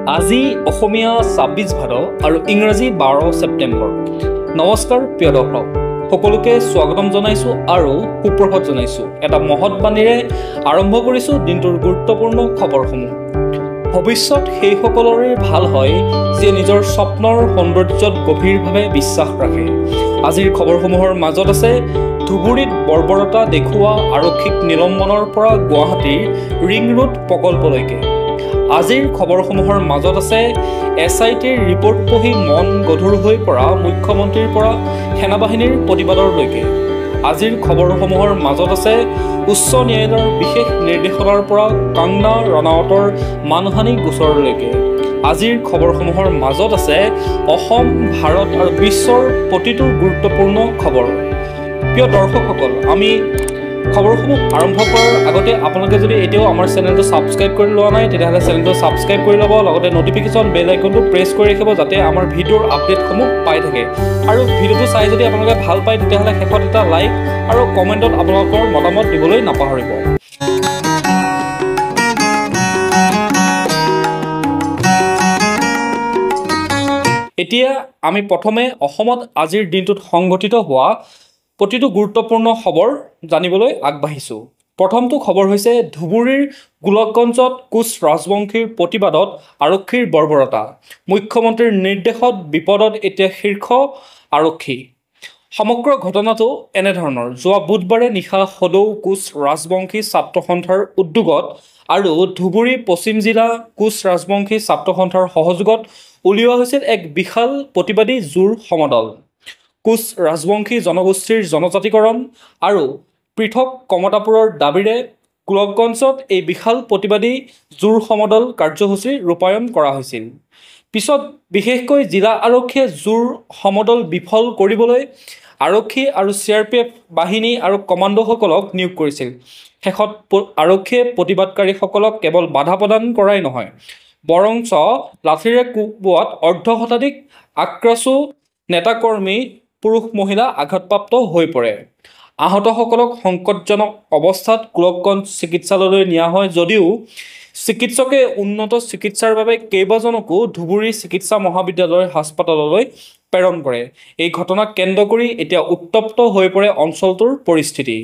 আজি অসমীয়া ২৬ ভাদ আৰু ইংৰাজী ১২ ছেপ্টেম্বৰ। নমস্কাৰ প্ৰিয় দৰ্শক, সকলোকে স্বাগতম জনাইছোঁ আৰু সুপ্ৰভাত জনাইছোঁ। এটা মহৎ বাণীৰে আৰম্ভ কৰিছোঁ দিনটোৰ গুৰুত্বপূৰ্ণ খবৰসমূহ। ভৱিষ্যত সেইসকলৰে ভাল হয় যিয়ে নিজৰ স্বপ্নৰ সৌন্দৰ্যত গভীৰভাৱে বিশ্বাস ৰাখে। আজিৰ খবৰসমূহৰ মাজত আছে ধুবুৰীত বৰ্বৰতা দেখুওৱা আৰক্ষীক নিলম্বনৰ পৰা গুৱাহাটীৰ ৰিং ৰোড প্ৰকল্পলৈকে। আজিৰ খবৰসমূহৰ মাজত আছে SITৰ ৰিপৰ্ট পঢ়ি মন গধুৰ হৈ পৰা মুখ্যমন্ত্ৰীৰ পৰা সেনাবাহিনীৰ প্ৰতিবাদলৈকে। আজিৰ খবৰসমূহৰ মাজত আছে উচ্চ ন্যায়ালয়ৰ বিশেষ নিৰ্দেশনাৰ পৰা কংগনা ৰানাৱটৰ মানহানি গোচৰলৈকে। আজিৰ খবৰসমূহৰ মাজত আছে অসম, ভাৰত আৰু বিশ্বৰ প্ৰতিটো গুৰুত্বপূৰ্ণ খবৰ। প্ৰিয় দৰ্শকসকল, আমি খবৰসমূহ আৰম্ভ কৰাৰ আগতে আপোনালোকে যদি এতিয়াও আমাৰ চেনেলটো ছাবস্ক্ৰাইব কৰি লোৱা নাই তেতিয়াহ'লে চেনেলটো ছাবস্ক্ৰাইব কৰি ল'ব, লগতে নটিফিকেশ্যন বেল আইকনটো প্ৰেছ কৰি ৰাখিব যাতে আমাৰ ভিডিঅ'ৰ আপডেটসমূহ পাই থাকে। আৰু ভিডিঅ'টো চাই যদি আপোনালোকে ভাল পায় তেতিয়াহ'লে শেষত এটা লাইক আৰু কমেণ্টত আপোনালোকৰ মতামত দিবলৈ নাপাহৰিব। এতিয়া আমি প্ৰথমে অসমত আজিৰ দিনটোত সংঘটিত হোৱা প্ৰতিটো গুৰুত্বপূৰ্ণ খবৰ জানিবলৈ আগবাঢ়িছোঁ। প্ৰথমটো খবৰ হৈছে ধুবুৰীৰ গোলকগঞ্জত কোচ ৰাজবংশীৰ প্ৰতিবাদত আৰক্ষীৰ বৰ্বৰতা। মুখ্যমন্ত্ৰীৰ নিৰ্দেশত বিপদত এতিয়া শীৰ্ষ আৰক্ষী। সমগ্ৰ ঘটনাটো এনেধৰণৰ: যোৱা বুধবাৰে নিশা সদৌ কোচ ৰাজবংশী ছাত্ৰ সন্থাৰ উদ্যোগত আৰু ধুবুৰী পশ্চিম জিলা কোচ ৰাজবংশী ছাত্ৰ সন্থাৰ সহযোগত উলিওৱা হৈছিল এক বিশাল প্ৰতিবাদী জোৰ সমদল। কোচ ৰাজবংশী জনগোষ্ঠীৰ জনজাতিকৰণ আৰু পৃথক কমতাপুৰৰ দাবীৰে গোলকগঞ্জত এই বিশাল প্ৰতিবাদী জোৰ সমদল কাৰ্যসূচী ৰূপায়ণ কৰা হৈছিল। পিছত বিশেষকৈ জিলা আৰক্ষীয়ে জোৰ সমদল বিফল কৰিবলৈ আৰক্ষী আৰু CRPF বাহিনী আৰু কমাণ্ডোসকলক নিয়োগ কৰিছিল। শেষত আৰক্ষীয়ে প্ৰতিবাদকাৰীসকলক কেৱল বাধা প্ৰদান কৰাই নহয়, বৰঞ্চ লাঠিৰে কোবোৱাত অৰ্ধশতাধিক আক্ৰাছু নেতাকৰ্মী পুৰুষ-মহিলা আঘাতপ্ৰাপ্ত হৈ পৰে। আহতসকলক সংকটজনক অৱস্থাত গোলকগঞ্জ চিকিৎসালয়লৈ নিয়া হয় যদিও চিকিৎসকে উন্নত চিকিৎসাৰ বাবে কেইবাজনকো ধুবুৰী চিকিৎসা মহাবিদ্যালয় হাস্পতাললৈ প্ৰেৰণ কৰে। এই ঘটনাক কেন্দ্ৰ কৰি এতিয়া উত্তপ্ত হৈ পৰে অঞ্চলটোৰ পৰিস্থিতি।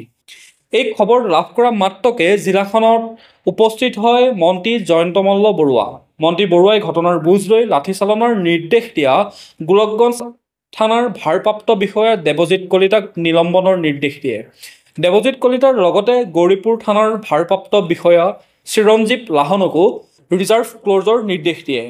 এই খবৰ লাভ কৰা মাত্ৰকে জিলাখনত উপস্থিত হয় মন্ত্ৰী জয়ন্ত মল্ল বৰুৱা। মন্ত্ৰী বৰুৱাই ঘটনাৰ বুজ লৈ লাঠিচালনাৰ নিৰ্দেশ দিয়া গোলকগঞ্জ থানাৰ ভাৰপ্ৰাপ্ত বিষয়া দেৱজিৎ কলিতাক নিলম্বনৰ নিৰ্দেশ দিয়ে। দেৱজিৎ কলিতাৰ লগতে গৌৰীপুৰ থানাৰ ভাৰপ্ৰাপ্ত বিষয়া চিৰঞ্জীৱ লাহনকো ৰিজাৰ্ভ ক্ল'জৰ নিৰ্দেশ দিয়ে।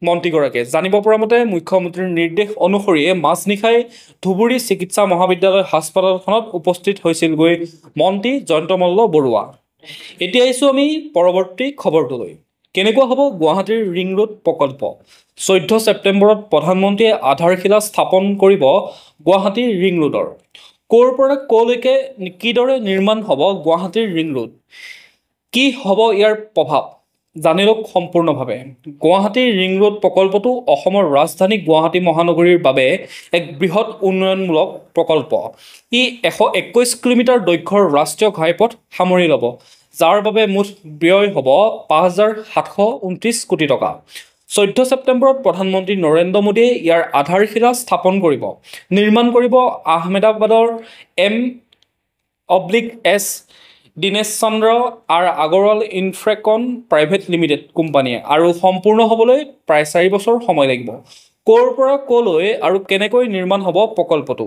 মন্ত্ৰীগৰাকীয়ে জানিব পৰা মতে মুখ্যমন্ত্ৰীৰ নিৰ্দেশ অনুসৰিয়ে মাজনিশাই ধুবুৰী চিকিৎসা মহাবিদ্যালয় হাস্পতালখনত উপস্থিত হৈছিলগৈ মন্ত্ৰী জয়ন্ত মল্ল বৰুৱা। এতিয়া আহিছোঁ আমি পৰৱৰ্তী খবৰটোলৈ। কেনেকুৱা হ'ব গুৱাহাটীৰ ৰিং ৰোড প্ৰকল্প? 14 ছেপ্টেম্বৰত প্ৰধানমন্ত্ৰীয়ে আধাৰশিলা স্থাপন কৰিব গুৱাহাটীৰ ৰিং ৰোডৰ। ক'ৰ পৰা ক'লৈকে কিদৰে নিৰ্মাণ হ'ব গুৱাহাটীৰ ৰিং ৰোড? কি হ'ব ইয়াৰ প্ৰভাৱ? জানি লওক সম্পূৰ্ণভাৱে। গুৱাহাটীৰ ৰিং ৰোড প্ৰকল্পটো অসমৰ ৰাজধানী গুৱাহাটী মহানগৰীৰ বাবে এক বৃহৎ উন্নয়নমূলক প্ৰকল্প। ই 121 কিলোমিটাৰ দৈৰ্ঘ্যৰ ৰাষ্ট্ৰীয় ঘাইপথ সামৰি ল'ব, যাৰ বাবে মুঠ ব্যয় হ'ব ৫,৭২৯ কোটি টকা। 14 ছেপ্টেম্বৰত প্ৰধানমন্ত্ৰী নৰেন্দ্ৰ মোদীয়ে ইয়াৰ আধাৰশিলা স্থাপন কৰিব। নিৰ্মাণ কৰিব আহমেদাবাদৰ M/S দীনেশ চন্দ্ৰ আৰ আগৰৱাল ইনফ্ৰেকন প্ৰাইভেট লিমিটেড কোম্পানীয়ে আৰু সম্পূৰ্ণ হ'বলৈ প্ৰায় 4 বছৰ সময় লাগিব। ক'ৰ পৰা ক'লৈ আৰু কেনেকৈ নিৰ্মাণ হ'ব প্ৰকল্পটো?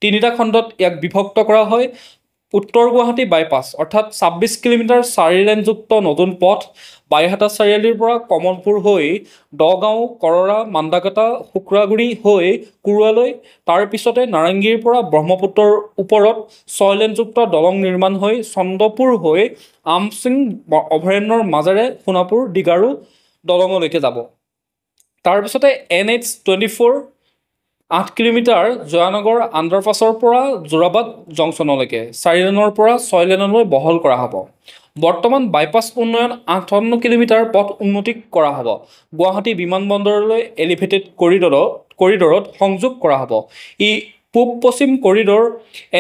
3টা খণ্ডত ইয়াক বিভক্ত কৰা হয়। উত্তৰ গুৱাহাটী বাইপাছ অৰ্থাৎ 26 কিলোমিটাৰ 4 লেনযুক্ত নতুন পথ বাইহাটা চাৰিআলিৰ পৰা কমলপুৰ হৈ দগাঁও, কৰৰা, মান্দাকাটা, শুক্ৰাগুৰি হৈ কুৰুৱালৈ, তাৰ পিছতে নাৰেংগীৰ পৰা ব্ৰহ্মপুত্ৰৰ ওপৰত 6 লেনযুক্ত দলং নিৰ্মাণ হৈ চন্দ্ৰপুৰ হৈ আমচিং অভয়াৰণ্যৰ মাজেৰে সোণাপুৰ দিগাৰু দলঙলৈকে যাব। তাৰপিছতে NH24 8 কিলোমিটাৰ জয়ানগৰ আণ্ডাৰপাছৰ পৰা যোৰাবাদ জংচনলৈকে 4 লেনৰ পৰা 6 লেনলৈ বহল কৰা হ'ব। বৰ্তমান বাইপাছ উন্নয়ন 58 কিলোমিটাৰ পথ উন্নতি কৰা হ'ব। গুৱাহাটী বিমানবন্দৰলৈ এলিভেটেড কৰিডৰত সংযোগ কৰা হ'ব। ই পূব পশ্চিম কৰিডৰ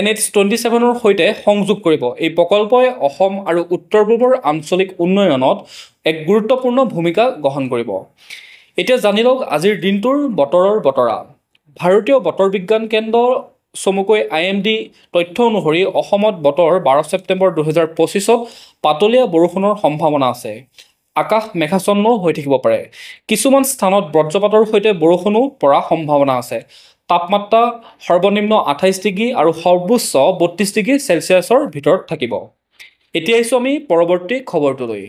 NH-27ৰ সৈতে সংযোগ কৰিব। এই প্ৰকল্পই অসম আৰু উত্তৰ পূবৰ আঞ্চলিক উন্নয়নত এক গুৰুত্বপূৰ্ণ ভূমিকা গ্ৰহণ কৰিব। এতিয়া জানি লওক আজিৰ দিনটোৰ বতৰৰ বতৰা। ভাৰতীয় বতৰ বিজ্ঞান কেন্দ্ৰ চমুকৈ IMD তথ্য অনুসৰি অসমত বতৰ 12 ছেপ্টেম্বৰ 2025ত পাতলীয়া বৰষুণৰ সম্ভাৱনা আছে। আকাশ মেঘাচ্ছন্ন হৈ থাকিব পাৰে। কিছুমান স্থানত বজ্ৰপাতৰ সৈতে বৰষুণো পৰাৰ সম্ভাৱনা আছে। তাপমাত্ৰা সৰ্বনিম্ন 28 ডিগ্ৰী আৰু সৰ্বোচ্চ 32 ডিগ্ৰী চেলচিয়াছৰ ভিতৰত থাকিব। এতিয়া আহিছোঁ আমি পৰৱৰ্তী খবৰটোলৈ।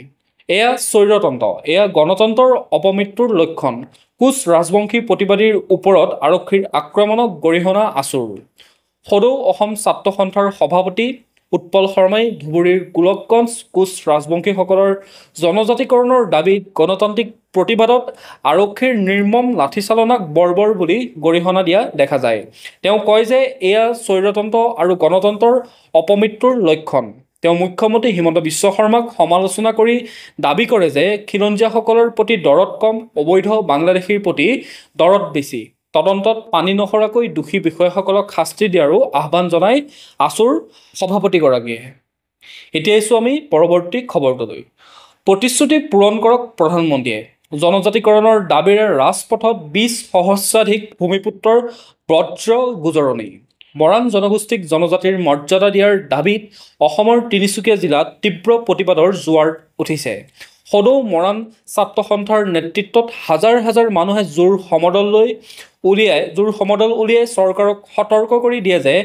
এয়া স্বৈৰতন্ত্ৰ, এয়া গণতন্ত্ৰৰ অপমৃত্যুৰ লক্ষণ। কোচ ৰাজবংশী প্ৰতিবাদীৰ ওপৰত আৰক্ষীৰ আক্ৰমণক গৰিহণা আছুৰ। সদৌ অসম ছাত্ৰ সন্থাৰ সভাপতি উৎপল শৰ্মাই ধুবুৰীৰ গোলকগঞ্জ কোচ ৰাজবংশীসকলৰ জনজাতিকৰণৰ দাবীত গণতান্ত্ৰিক প্ৰতিবাদত আৰক্ষীৰ নিৰ্মম লাঠিচালনাক বৰ্বৰ বুলি গৰিহণা দিয়া দেখা যায়। তেওঁ কয় যে এয়া স্বৈৰতন্ত্ৰ আৰু গণতন্ত্ৰৰ অপমৃত্যুৰ লক্ষণ। তেওঁ মুখ্যমন্ত্ৰী হিমন্ত বিশ্ব শৰ্মাক সমালোচনা কৰি দাবী কৰে যে খিলঞ্জীয়াসকলৰ প্ৰতি দৰদ কম, অবৈধ বাংলাদেশীৰ প্ৰতি দৰদ বেছি। তদন্তত পানী নসৰাকৈ দোষী বিষয়াসকলক শাস্তি দিয়াৰো আহ্বান জনাই আছুৰ সভাপতিগৰাকীয়ে। এতিয়া আহিছোঁ আমি পৰৱৰ্তী খবৰটোলৈ। প্ৰতিশ্ৰুতি পূৰণ কৰক প্ৰধানমন্ত্ৰীয়ে। জনজাতিকৰণৰ দাবীৰে ৰাজপথত 20 সহস্ৰাধিক ভূমিপুত্ৰৰ বজ্ৰ গুজৰণি। মৰাণ জনগোষ্ঠীক জনজাতিৰ মৰ্যাদা দিয়াৰ দাবীত অসমৰ তিনিচুকীয়া জিলাত তীব্ৰ প্ৰতিবাদৰ জোৱাৰ উঠিছে। সদৌ মৰাণ ছাত্ৰ সন্থাৰ নেতৃত্বত হাজাৰ হাজাৰ মানুহে জোৰ সমদল উলিয়াই চৰকাৰক সতৰ্ক কৰি দিয়ে যে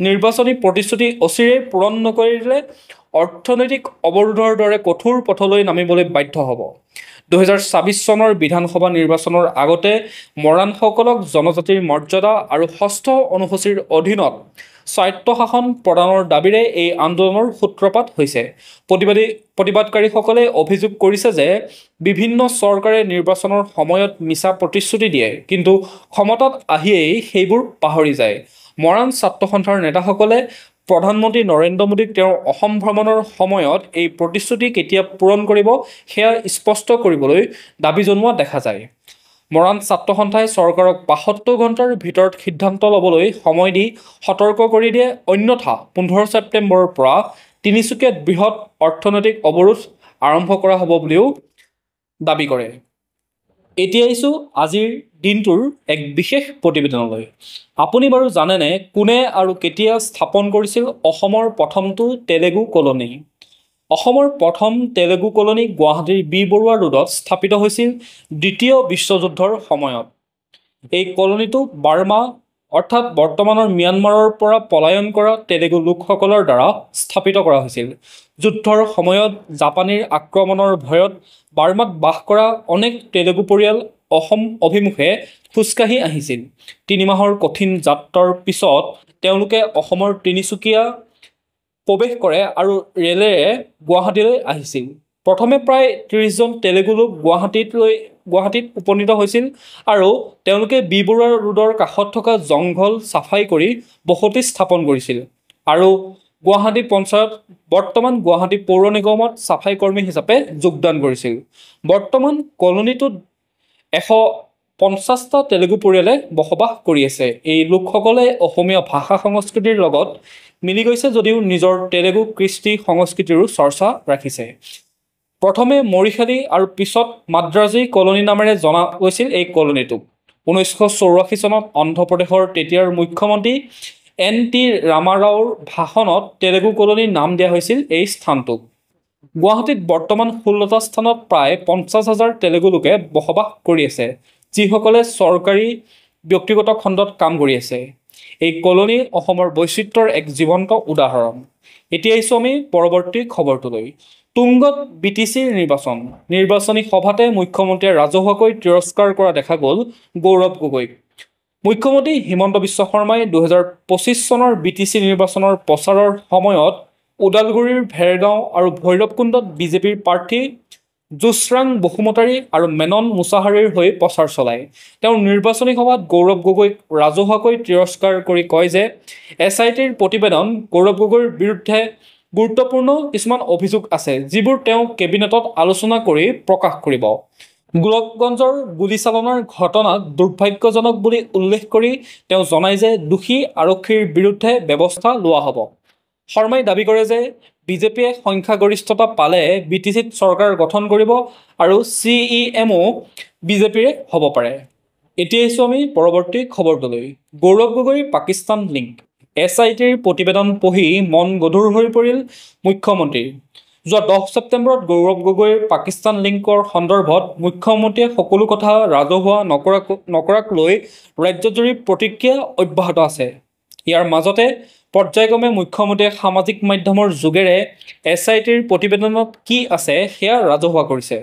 নিৰ্বাচনী প্ৰতিশ্ৰুতি অচিৰেই পূৰণ নকৰিলে অৰ্থনৈতিক অৱৰোধৰ দৰে কঠোৰ পথলৈ নামিবলৈ বাধ্য হ'ব। 2024 চনৰ বিধানসভা নিৰ্বাচনৰ আগতে মৰাণসকলক জনজাতিৰ মৰ্যাদা আৰু 6ষ্ঠ অনুসূচীৰ অধীনত স্বায়ত্তশাসন প্ৰদানৰ দাবীৰে এই আন্দোলনৰ সূত্ৰপাত হৈছে। প্ৰতিবাদকাৰীসকলে অভিযোগ কৰিছে যে বিভিন্ন চৰকাৰে নিৰ্বাচনৰ সময়ত মিছা প্ৰতিশ্ৰুতি দিয়ে, কিন্তু ক্ষমতাত আহিয়েই সেইবোৰ পাহৰি যায়। মৰাণ ছাত্ৰ সন্থাৰ নেতাসকলে প্ৰধানমন্ত্ৰী নৰেন্দ্ৰ মোদীক তেওঁৰ অসম ভ্ৰমণৰ সময়ত এই প্ৰতিশ্ৰুতি কেতিয়া পূৰণ কৰিব সেয়া স্পষ্ট কৰিবলৈ দাবী জনোৱা দেখা যায়। মৰাণ ছাত্ৰ সন্থাই চৰকাৰক 72 ঘণ্টাৰ ভিতৰত সিদ্ধান্ত ল'বলৈ সময় দি সতৰ্ক কৰি দিয়ে, অন্যথা 15 ছেপ্টেম্বৰৰ পৰা তিনিচুকীয়াত বৃহৎ অৰ্থনৈতিক অৱৰোধ আৰম্ভ কৰা হ'ব বুলিও দাবী কৰে। এতিয়া আহিছোঁ আজিৰ দিনটোৰ এক বিশেষ প্ৰতিবেদনলৈ। আপুনি বাৰু জানেনে কোনে আৰু কেতিয়া স্থাপন কৰিছিল অসমৰ প্ৰথমটো তেলেগু কলনী? অসমৰ প্ৰথম তেলেগু কলনী গুৱাহাটীৰ বি বৰুৱা ৰোডত স্থাপিত হৈছিল দ্বিতীয় বিশ্বযুদ্ধৰ সময়ত। এই কলনীটো বাৰ্মা অৰ্থাৎ বৰ্তমানৰ ম্যানমাৰৰ পৰা পলায়ন কৰা তেলেগু লোকসকলৰ দ্বাৰা স্থাপিত কৰা হৈছিল। যুদ্ধৰ সময়ত জাপানীৰ আক্ৰমণৰ ভয়ত বাৰ্মাত বাস কৰা অনেক তেলেগু পৰিয়াল অসম অভিমুখে খোজকাঢ়ি আহিছিল। 3 মাহৰ কঠিন যাত্ৰাৰ পিছত তেওঁলোকে অসমৰ তিনিচুকীয়া প্ৰৱেশ কৰে আৰু ৰেলেৰে গুৱাহাটীলৈ আহিছিল। প্ৰথমে প্ৰায় 30 জন তেলেগু লোক গুৱাহাটীত উপনীত হৈছিল আৰু তেওঁলোকে বি বৰুৱা ৰোডৰ কাষত থকা জংঘল চাফাই কৰি বসতি স্থাপন কৰিছিল আৰু গুৱাহাটী পঞ্চায়ত বৰ্তমান গুৱাহাটী পৌৰ নিগমত চাফাই কৰ্মী হিচাপে যোগদান কৰিছিল। বৰ্তমান কলনীটোত 150টা তেলেগু পৰিয়ালে বসবাস কৰি আছে। এই লোকসকলে অসমীয়া ভাষা সংস্কৃতিৰ লগত মিলি গৈছে যদিও নিজৰ তেলেগু কৃষ্টি সংস্কৃতিৰো চৰ্চা ৰাখিছে। প্ৰথমে মৰিশালী আৰু পিছত মাদ্ৰাজী কলনী নামেৰে জনা গৈছিল এই কলনীটোক। 1984 চনত অন্ধ্ৰপ্ৰদেশৰ তেতিয়াৰ মুখ্যমন্ত্ৰী NT ৰামাৰাওৰ ভাষণত তেলেগু কলনীৰ নাম দিয়া হৈছিল এই স্থানটোক। গুৱাহাটীত বৰ্তমান 16টা স্থানত প্ৰায় 50,000 তেলেগু লোকে বসবাস কৰি আছে, যিসকলে চৰকাৰী ব্যক্তিগত খণ্ডত কাম কৰি আছে। এই কলনী অসমৰ বৈচিত্ৰ্যৰ এক জীৱন্ত উদাহৰণ। এতিয়া আহিছোঁ আমি পৰৱৰ্তী খবৰটোলৈ। তুংগত BTC নিৰ্বাচনী সভাতে মুখ্যমন্ত্ৰীয়ে ৰাজহুৱাকৈ তিৰস্কাৰ কৰা দেখা গ'ল গৌৰৱ গগৈক। মুখ্যমন্ত্ৰী হিমন্ত বিশ্ব শৰ্মাই 2025 চনৰ BTC নিৰ্বাচনৰ প্ৰচাৰৰ সময়ত ওদালগুৰিৰ ভেৰগাঁও আৰু ভৈৰৱকুণ্ডত বিজেপিৰ প্ৰাৰ্থী জোচৰাং বসুমতাৰী আৰু মেনন মুছাহাৰীৰ হৈ প্ৰচাৰ চলায়। তেওঁ নিৰ্বাচনী সভাত গৌৰৱ গগৈক ৰাজহুৱাকৈ তিৰস্কাৰ কৰি কয় যে SITৰ প্ৰতিবেদন গৌৰৱ গগৈৰ বিৰুদ্ধে গুৰুত্বপূৰ্ণ কিছুমান অভিযোগ আছে, যিবোৰ তেওঁ কেবিনেটত আলোচনা কৰি প্ৰকাশ কৰিব। গোলকগঞ্জৰ গুলীচালনাৰ ঘটনাক দুৰ্ভাগ্যজনক বুলি উল্লেখ কৰি তেওঁ জনায় যে দোষী আৰক্ষীৰ বিৰুদ্ধে ব্যৱস্থা লোৱা হ'ব। শৰ্মাই দাবী কৰে যে বিজেপিয়ে সংখ্যাগৰিষ্ঠতা পালে BTCত চৰকাৰ গঠন কৰিব আৰু CEMও বিজেপিৰে হ'ব পাৰে। এতিয়া আহিছোঁ আমি পৰৱৰ্তী খবৰটোলৈ। গৌৰৱ গগৈ পাকিস্তান লিংক। SITৰ প্ৰতিবেদন পঢ়ি মন গধুৰ হৈ পৰিল মুখ্যমন্ত্ৰীৰ। যোৱা 10 ছেপ্টেম্বৰত গৌৰৱ গগৈৰ পাকিস্তান লিংকৰ সন্দৰ্ভত মুখ্যমন্ত্ৰীয়ে সকলো কথা ৰাজহুৱা নকৰাক লৈ ৰাজ্যজুৰি প্ৰতিক্ৰিয়া অব্যাহত আছে। ইয়াৰ মাজতে পৰ্যায়ক্ৰমে মুখ্যমন্ত্ৰীয়ে সামাজিক মাধ্যমৰ যোগেৰে SITৰ প্ৰতিবেদনত কি আছে সেয়া ৰাজহুৱা কৰিছে।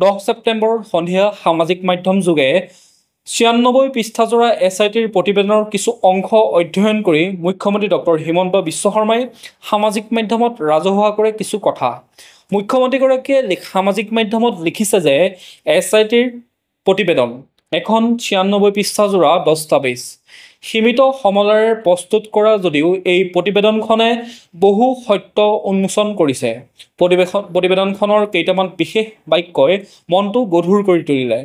10 ছেপ্টেম্বৰ সন্ধিয়া সামাজিক মাধ্যম যোগে 96 পৃষ্ঠাজোৰা SITৰ প্ৰতিবেদনৰ কিছু অংশ অধ্যয়ন কৰি মুখ্যমন্ত্ৰী ডক্টৰ হিমন্ত বিশ্ব শৰ্মাই সামাজিক মাধ্যমত ৰাজহুৱা কৰে কিছু কথা। মুখ্যমন্ত্ৰীগৰাকীয়ে সামাজিক মাধ্যমত লিখিছে যে SITৰ প্ৰতিবেদন এখন 96 পৃষ্ঠাজোৰা 10টা পেজ সীমিত সমলেৰে প্ৰস্তুত কৰা যদিও এই প্ৰতিবেদনখনে বহু সত্য উন্মোচন কৰিছে। প্ৰতিবেদনখনৰ কেইটামান বিশেষ বাক্যই মনটো গধুৰ কৰি তুলিলে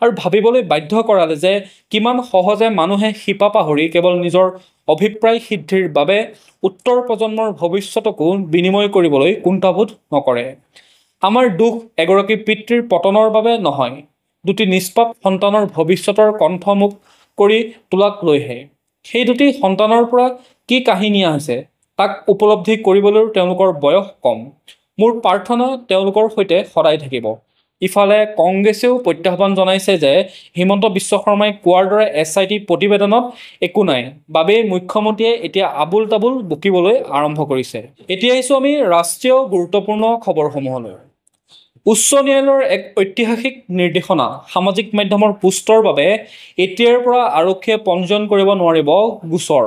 আৰু ভাবিবলৈ বাধ্য কৰালে যে কিমান সহজে মানুহে শিপা পাহৰি কেৱল নিজৰ অভিপ্ৰায় সিদ্ধিৰ বাবে উত্তৰ প্ৰজন্মৰ ভৱিষ্যতকো বিনিময় কৰিবলৈ কুণ্ঠাবোধ নকৰে। আমাৰ দুখ এগৰাকী পিতৃৰ পতনৰ বাবে নহয়, দুটি নিষ্পাপ সন্তানৰ ভৱিষ্যতৰ কণ্ঠমুখ কৰি তোলাক লৈহে। সেই দুটি সন্তানৰ পৰা কি কাহিনী আছে তাক উপলব্ধি কৰিবলৈও তেওঁলোকৰ বয়স কম। মোৰ প্ৰাৰ্থনা তেওঁলোকৰ সৈতে সদায় থাকিব। ইফালে কংগ্ৰেছেও প্ৰত্যাহ্বান জনাইছে যে হিমন্ত বিশ্ব শৰ্মাই কোৱাৰ দৰে SIT প্ৰতিবেদনত একো নাই বাবেই মুখ্যমন্ত্ৰীয়ে এতিয়া আবুল তাবুল বকিবলৈ আৰম্ভ কৰিছে। এতিয়া আহিছোঁ আমি ৰাষ্ট্ৰীয় গুৰুত্বপূৰ্ণ খবৰসমূহলৈ। উচ্চ ন্যায়ালয়ৰ এক ঐতিহাসিক নিৰ্দেশনা। সামাজিক মাধ্যমৰ পোষ্টৰ বাবে এতিয়াৰ পৰা আৰক্ষীয়ে পঞ্জীয়ন কৰিব নোৱাৰিব গোচৰ।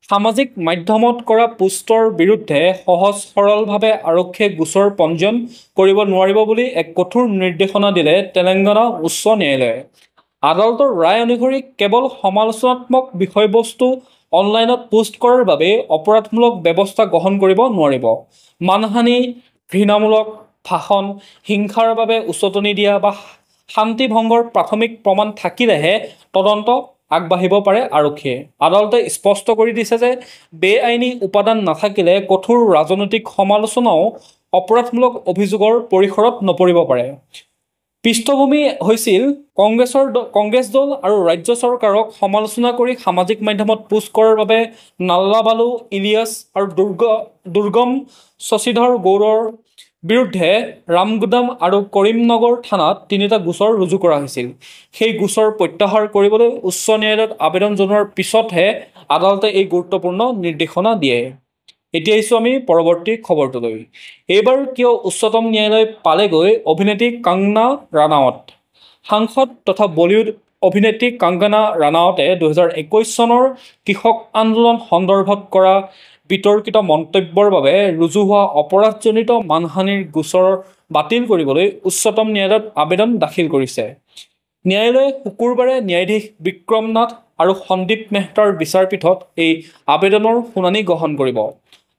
সামাজিক মাধ্যমত কৰা পোষ্টৰ বিৰুদ্ধে সহজ সৰলভাৱে আৰক্ষীয়ে গোচৰ পঞ্জীয়ন কৰিব নোৱাৰিব বুলি এক কঠোৰ নিৰ্দেশনা দিলে তেলেংগানা উচ্চ ন্যায়ালয়ে। আদালতৰ ৰায় অনুসৰি কেৱল সমালোচনাত্মক বিষয়বস্তু অনলাইনত পোষ্ট কৰাৰ বাবে অপৰাধমূলক ব্যৱস্থা গ্ৰহণ কৰিব নোৱাৰিব। মানহানি, ঘৃণামূলক ভাষণ, হিংসাৰ বাবে উচতনি দিয়া বা শান্তি ভংগৰ প্ৰাথমিক প্ৰমাণ থাকিলেহে তদন্ত আগবাঢ়িব পাৰে আৰক্ষীয়ে। আদালতে স্পষ্ট কৰি দিছে যে বেআইনী উপাদান নাথাকিলে কঠোৰ ৰাজনৈতিক সমালোচনাও অপৰাধমূলক অভিযোগৰ পৰিসৰত নপৰিব পাৰে। পৃষ্ঠভূমি হৈছিল কংগ্ৰেছ দল আৰু ৰাজ্য চৰকাৰক সমালোচনা কৰি সামাজিক মাধ্যমত পোষ্ট কৰাৰ বাবে নাল্লাবালু, ইলিয়াছ আৰু দুৰ্গম শশীধৰ গৌড়ৰ বিৰুদ্ধে ৰামগুদাম আৰু কৰিমনগৰ থানাত 3টা গোচৰ ৰুজু কৰা হৈছিল। সেই গোচৰ প্ৰত্যাহাৰ কৰিবলৈ উচ্চ ন্যায়ালয়ত আবেদন জনোৱাৰ পিছতহে আদালতে এই গুৰুত্বপূৰ্ণ নিৰ্দেশনা দিয়ে। এতিয়া আহিছোঁ আমি পৰৱৰ্তী খবৰটোলৈ। এইবাৰ কিয় উচ্চতম ন্যায়ালয় পালেগৈ অভিনেত্ৰী কংগনা ৰানাৱট। সাংসদ তথা বলিউড অভিনেত্ৰী কংগনা ৰানাৱটে 2021 চনৰ কৃষক আন্দোলন সন্দৰ্ভত কৰা বিতৰ্কিত মন্তব্যৰ বাবে ৰুজু হোৱা অপৰাধজনিত মানহানিৰ গোচৰ বাতিল কৰিবলৈ উচ্চতম ন্যায়ালয়ত আবেদন দাখিল কৰিছে। ন্যায়ালয়ে শুকুৰবাৰে ন্যায়াধীশ বিক্ৰম নাথ আৰু সন্দীপ মেহতাৰ বিচাৰপীঠত এই আবেদনৰ শুনানি গ্ৰহণ কৰিব।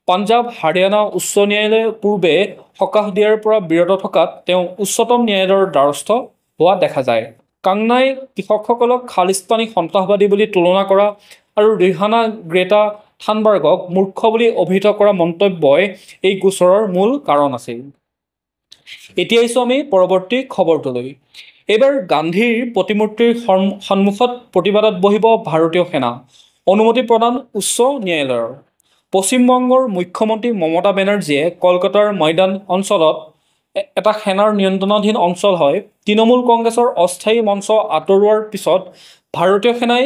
পাঞ্জাৱ, হাৰিয়ানা উচ্চ ন্যায়ালয়ে পূৰ্বে সকাহ দিয়াৰ পৰা বিৰত থকাত তেওঁ উচ্চতম ন্যায়ালয়ৰ দ্বাৰস্থ হোৱা দেখা যায়। কংগনাই কৃষকসকলক খালিস্তানী সন্ত্ৰাসবাদী বুলি তুলনা কৰা আৰু ৰিহানা গ্ৰেটা থানবাৰ্গক মূৰ্খ বুলি অভিহিত কৰা মন্তব্যই এই গোচৰৰ মূল কাৰণ আছিল। এতিয়া আহিছোঁ আমি পৰৱৰ্তী খবৰটোলৈ। এইবাৰ গান্ধীৰ প্ৰতিমূৰ্তিৰ সন্মুখত প্ৰতিবাদত বহিব ভাৰতীয় সেনা। অনুমতি প্ৰদান উচ্চ ন্যায়ালয়ৰ। পশ্চিমবংগৰ মুখ্যমন্ত্ৰী মমতা বেনাৰ্জীয়ে কলকাতাৰ ময়দান অঞ্চলত এটা সেনাৰ নিয়ন্ত্ৰণাধীন অঞ্চল হয়। তৃণমূল কংগ্ৰেছৰ অস্থায়ী মঞ্চ আঁতৰোৱাৰ পিছত ভাৰতীয় সেনাই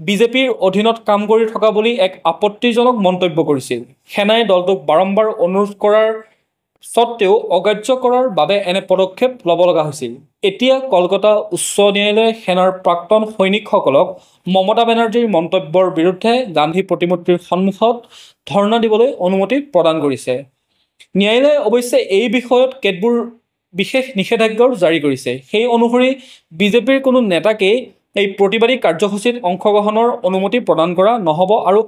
বিজেপিৰ অধীনত কাম কৰি থকা বুলি এক আপত্তিজনক মন্তব্য কৰিছিল। সেনাই দলটোক বাৰম্বাৰ অনুৰোধ কৰাৰ স্বত্তেও অগ্ৰাহ্য কৰাৰ বাবে এনে পদক্ষেপ ল'ব লগা হৈছিল। এতিয়া কলকাতা উচ্চ ন্যায়ালয়ে সেনাৰ প্ৰাক্তন সৈনিকসকলক মমতা বেনাৰ্জীৰ মন্তব্যৰ বিৰুদ্ধে গান্ধী প্ৰতিমূৰ্তিৰ সন্মুখত ধৰ্ণা দিবলৈ অনুমতি প্ৰদান কৰিছে। ন্যায়ালয়ে অৱশ্যে এই বিষয়ত কেতবোৰ বিশেষ নিষেধাজ্ঞাও জাৰি কৰিছে। সেই অনুসৰি বিজেপিৰ কোনো নেতাকেই এই প্ৰতিবাদী কাৰ্যসূচীত অংশগ্ৰহণৰ অনুমতি প্ৰদান কৰা নহ'ব আৰু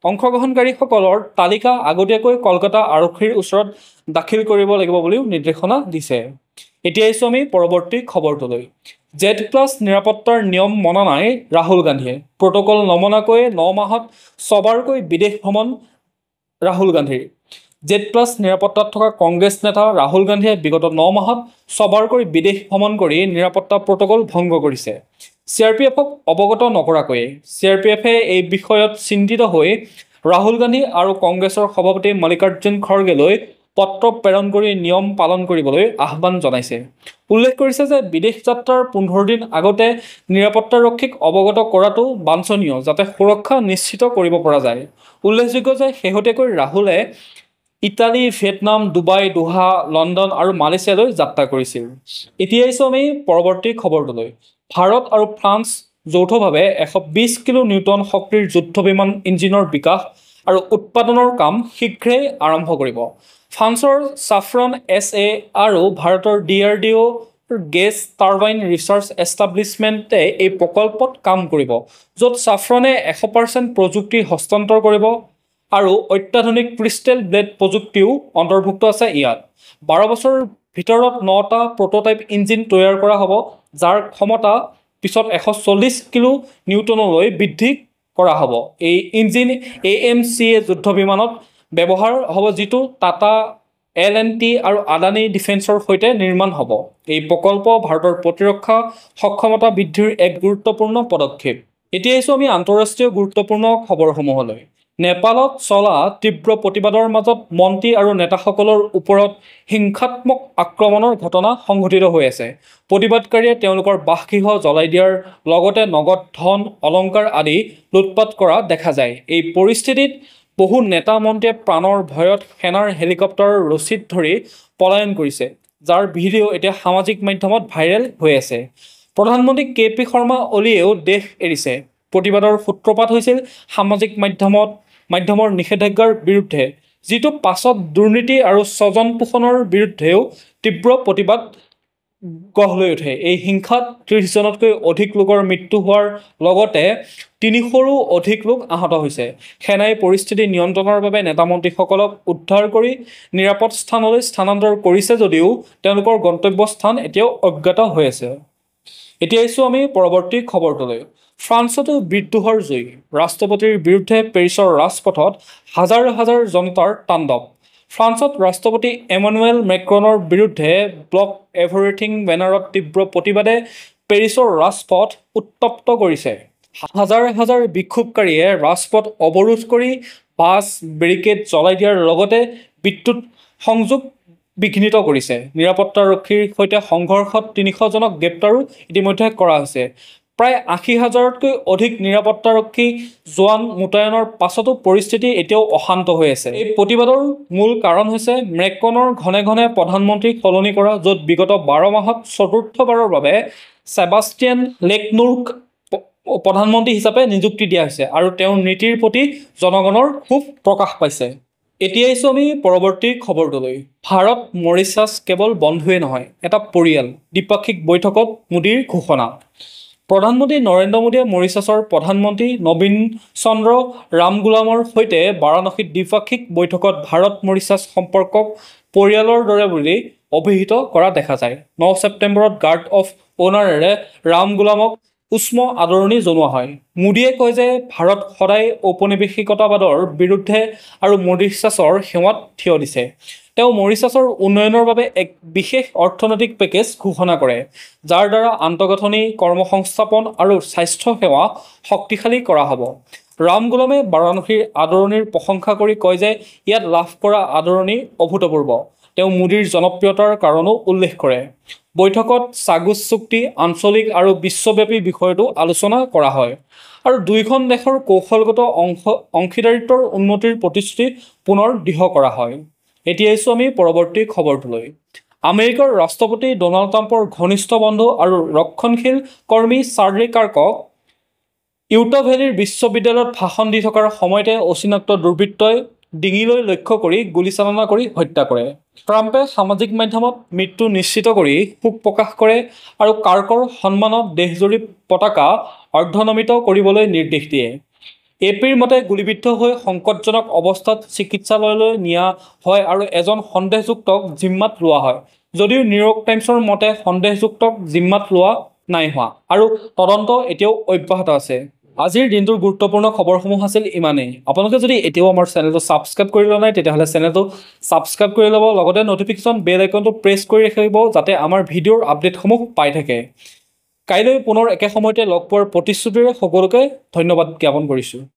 অংশগ্ৰহণকাৰীসকলৰ তালিকা আগতীয়াকৈ কলকাতা আৰক্ষীৰ ওচৰত দাখিল কৰিব লাগিব বুলিও নিৰ্দেশনা দিছে। এতিয়া আহিছোঁ আমি পৰৱৰ্তী খবৰটোলৈ। Z+ নিৰাপত্তাৰ নিয়ম মনা নাই ৰাহুল গান্ধীয়ে। প্ৰট'কল নমনাকৈ 9 মাহত ছবাৰকৈ বিদেশ ভ্ৰমণ ৰাহুল গান্ধীৰ। Z+ নিৰাপত্তাত থকা কংগ্ৰেছ নেতা ৰাহুল গান্ধীয়ে বিগত 9 মাহত ছবাৰকৈ বিদেশ ভ্ৰমণ কৰি নিৰাপত্তা প্ৰট'কল ভংগ কৰিছে। CRPFক অৱগত নকৰাকৈয়ে। CRPFে এই বিষয়ত চিন্তিত হৈ ৰাহুল গান্ধী আৰু কংগ্ৰেছৰ সভাপতি মল্লিকাৰ্জুন খৰগেলৈ পত্ৰ প্ৰেৰণ কৰি নিয়ম পালন কৰিবলৈ আহ্বান জনাইছে। উল্লেখ কৰিছে যে বিদেশ যাত্ৰাৰ 15 দিন আগতে নিৰাপত্তাৰক্ষীক অৱগত কৰাটো বাঞ্ছনীয় যাতে সুৰক্ষা নিশ্চিত কৰিব পৰা যায়। উল্লেখযোগ্য যে শেহতীয়াকৈ ৰাহুলে ইটালী, ভিয়েটনাম, ডুবাই, দোহা, লণ্ডন আৰু মালয়েছিয়ালৈ যাত্ৰা কৰিছিল। এতিয়া আহিছোঁ আমি পৰৱৰ্তী খবৰটোলৈ। ভাৰত আৰু ফ্ৰান্স যৌথভাৱে 120 কিলো নিউটন শক্তিৰ যুদ্ধ বিমান ইঞ্জিনৰ বিকাশ আৰু উৎপাদনৰ কাম শীঘ্ৰেই আৰম্ভ কৰিব। ফ্ৰান্সৰ ছাফ্ৰন SA আৰু ভাৰতৰ DRDO গেছ টাৰ্বাইন ৰিচাৰ্চ এষ্টাব্লিছমেণ্টে এই প্ৰকল্পত কাম কৰিব, য'ত ছাফ্ৰনে 100% প্ৰযুক্তি হস্তান্তৰ কৰিব আৰু অত্যাধুনিক ক্ৰিষ্টেল ব্লেড প্ৰযুক্তিও অন্তৰ্ভুক্ত আছে ইয়াত। 12 বছৰৰ ভিতৰত 9টা প্ৰটোটাইপ ইঞ্জিন তৈয়াৰ কৰা হ'ব, যাৰ ক্ষমতা পিছত 140 কিলো নিউটনলৈ বৃদ্ধি কৰা হ'ব। এই ইঞ্জিন AMCA যুদ্ধ বিমানত ব্যৱহাৰ হ'ব, যিটো টাটা, L&T আৰু আদানী ডিফেন্সৰ সৈতে নিৰ্মাণ হ'ব। এই প্ৰকল্প ভাৰতৰ প্ৰতিৰক্ষা সক্ষমতা বৃদ্ধিৰ এক গুৰুত্বপূৰ্ণ পদক্ষেপ। এতিয়া আহিছোঁ আমি আন্তঃৰাষ্ট্ৰীয় গুৰুত্বপূৰ্ণ খবৰসমূহলৈ। নেপালত চলা তীব্ৰ প্ৰতিবাদৰ মাজত মন্ত্ৰী আৰু নেতাসকলৰ ওপৰত হিংসাত্মক আক্ৰমণৰ ঘটনা সংঘটিত হৈ আছে। প্ৰতিবাদকাৰীয়ে তেওঁলোকৰ বাসগৃহ জ্বলাই দিয়াৰ লগতে নগদ ধন, অলংকাৰ আদি লুটপাট কৰা দেখা যায়। এই পৰিস্থিতিত বহু নেতা মন্ত্ৰীয়ে প্ৰাণৰ ভয়ত সেনাৰ হেলিকপ্টাৰৰ ৰছীত ধৰি পলায়ন কৰিছে, যাৰ ভিডিঅ' এতিয়া সামাজিক মাধ্যমত ভাইৰেল হৈ আছে। প্ৰধানমন্ত্ৰী KP শৰ্মা অলিয়েও দেশ এৰিছে। প্ৰতিবাদৰ সূত্ৰপাত হৈছিল সামাজিক মাধ্যমৰ নিষেধাজ্ঞাৰ বিৰুদ্ধে, যিটো পাছত দুৰ্নীতি আৰু স্বজন পোষণৰ বিৰুদ্ধেও তীব্ৰ প্ৰতিবাদ গঢ় লৈ উঠে। এই হিংসাত 30 জনতকৈ অধিক লোকৰ মৃত্যু হোৱাৰ লগতে 300ৰো অধিক লোক আহত হৈছে। সেনাই পৰিস্থিতি নিয়ন্ত্ৰণৰ বাবে নেতা মন্ত্ৰীসকলক উদ্ধাৰ কৰি নিৰাপদ স্থানলৈ স্থানান্তৰ কৰিছে যদিও তেওঁলোকৰ গন্তব্যস্থান এতিয়াও অজ্ঞাত হৈ আছে। এতিয়া আহিছোঁ আমি পৰৱৰ্তী খবৰটোলৈ। ফ্ৰান্সতো বিদ্ৰোহৰ জয়। ৰাষ্ট্ৰপতিৰ বিৰুদ্ধে পেৰিছৰ ৰাজপথত হাজাৰ হাজাৰ জনতাৰ তাণ্ডৱ। ফ্ৰান্সত ৰাষ্ট্ৰপতি এমানুৱেল মেক্ৰনৰ বিৰুদ্ধে ব্লক এভৰিথিং বেনাৰত তীব্ৰ প্ৰতিবাদে পেৰিছৰ ৰাজপথ উত্তপ্ত কৰিছে। হাজাৰ হাজাৰ বিক্ষোভকাৰীয়ে ৰাজপথ অৱৰোধ কৰি বাছ, বেৰিকেড জ্বলাই দিয়াৰ লগতে বিদ্যুৎ সংযোগ বিঘ্নিত কৰিছে। নিৰাপত্তাৰক্ষীৰ সৈতে সংঘৰ্ষত 300 জনক গ্ৰেপ্তাৰো ইতিমধ্যে কৰা হৈছে। প্ৰায় 80,000তকৈ অধিক নিৰাপত্তাৰক্ষী জোৱান মোতায়েনৰ পাছতো পৰিস্থিতি এতিয়াও অশান্ত হৈ আছে। এই প্ৰতিবাদৰ মূল কাৰণ হৈছে মেক্ৰনৰ ঘনে ঘনে প্ৰধানমন্ত্ৰী সলনি কৰা, য'ত বিগত 12 মাহত চতুৰ্থবাৰৰ বাবে ছেবাষ্টিয়ান লেকনুৰক প্ৰধানমন্ত্ৰী হিচাপে নিযুক্তি দিয়া হৈছে আৰু তেওঁৰ নীতিৰ প্ৰতি জনগণৰ ক্ষোভ প্ৰকাশ পাইছে। এতিয়া আহিছোঁ আমি পৰৱৰ্তী খবৰটোলৈ। ভাৰত মৰিচাছ কেৱল বন্ধুৱে নহয়, এটা পৰিয়াল। দ্বিপাক্ষিক বৈঠকত মোদীৰ ঘোষণা। প্ৰধানমন্ত্ৰী নৰেন্দ্ৰ মোদীয়ে মৰিচাছৰ প্ৰধানমন্ত্ৰী নবীন চন্দ্ৰ ৰামগুলামৰ সৈতে বাৰাণসীত দ্বিপাক্ষিক বৈঠকত ভাৰত মৰিচাছ সম্পৰ্কক পৰিয়ালৰ দৰে বুলি অভিহিত কৰা দেখা যায়। 9 ছেপ্টেম্বৰত গাৰ্ড অফ অনাৰেৰে ৰামগুলামক উষ্ম আদৰণি জনোৱা হয়। মোদীয়ে কয় যে ভাৰত সদায় ঔপনিৱেশিকতাবাদৰ বিৰুদ্ধে আৰু মৰিচাছৰ সেৱাত থিয় দিছে। তেওঁ মৰিচাছৰ উন্নয়নৰ বাবে এক বিশেষ অৰ্থনৈতিক পেকেজ ঘোষণা কৰে, যাৰ দ্বাৰা আন্তঃগাঁথনি, কৰ্মসংস্থাপন আৰু স্বাস্থ্য সেৱা শক্তিশালী কৰা হ'ব। ৰামগুলামে বাৰাণসীৰ আদৰণিৰ প্ৰশংসা কৰি কয় যে ইয়াত লাভ কৰা আদৰণি অভূতপূৰ্ব। তেওঁ মোদীৰ জনপ্ৰিয়তাৰ কাৰণো উল্লেখ কৰে। বৈঠকত ছাগুজ চুক্তি, আঞ্চলিক আৰু বিশ্বব্যাপী বিষয়টো আলোচনা কৰা হয় আৰু দুয়োখন দেশৰ কৌশলগত অংশীদাৰিত্বৰ উন্নতিৰ প্ৰতিশ্ৰুতি পুনৰ দৃঢ় কৰা হয়। এতিয়া আহিছোঁ আমি পৰৱৰ্তী খবৰটোলৈ। আমেৰিকাৰ ৰাষ্ট্ৰপতি ডনাল্ড ট্ৰাম্পৰ ঘনিষ্ঠ বন্ধু আৰু ৰক্ষণশীল কৰ্মী চাৰ্লি কাৰ্কক ইউটা ভেলীৰ বিশ্ববিদ্যালয়ত ভাষণ দি থকাৰ সময়তে অচিনাক্ত দুৰ্বৃত্তই ডিঙিলৈ লক্ষ্য কৰি গুলীচালনা কৰি হত্যা কৰে। ট্ৰাম্পে সামাজিক মাধ্যমত মৃত্যু নিশ্চিত কৰি শোক প্ৰকাশ কৰে আৰু কাৰ্কৰ সন্মানত দেশজুৰি পতাকা অৰ্ধনমিত কৰিবলৈ নিৰ্দেশ দিয়ে। APৰ মতে গুলীবিদ্ধ হৈ সংকটজনক অৱস্থাত চিকিৎসালয়লৈ নিয়া হয় আৰু এজন সন্দেহযুক্তক জিম্মাত লোৱা হয়, যদিও নিউয়ৰ্ক টাইমছৰ মতে সন্দেহযুক্তক জিম্মাত লোৱা নাই হোৱা আৰু তদন্ত এতিয়াও অব্যাহত আছে। আজিৰ দিনটোৰ গুৰুত্বপূৰ্ণ খবৰসমূহ আছিল ইমানেই। আপোনালোকে যদি এতিয়াও আমাৰ চেনেলটো ছাবস্ক্ৰাইব কৰি লোৱা নাই তেতিয়াহ'লে চেনেলটো ছাবস্ক্ৰাইব কৰি ল'ব, লগতে নটিফিকেশ্যন বেল আইকনটো প্ৰেছ কৰি ৰাখিব যাতে আমাৰ ভিডিঅ'ৰ আপডেটসমূহ পাই থাকে। কাইলৈ পুনৰ একে সময়তে লগ পোৱাৰ প্ৰতিশ্ৰুতিৰে সকলোকে ধন্যবাদ জ্ঞাপন কৰিছোঁ।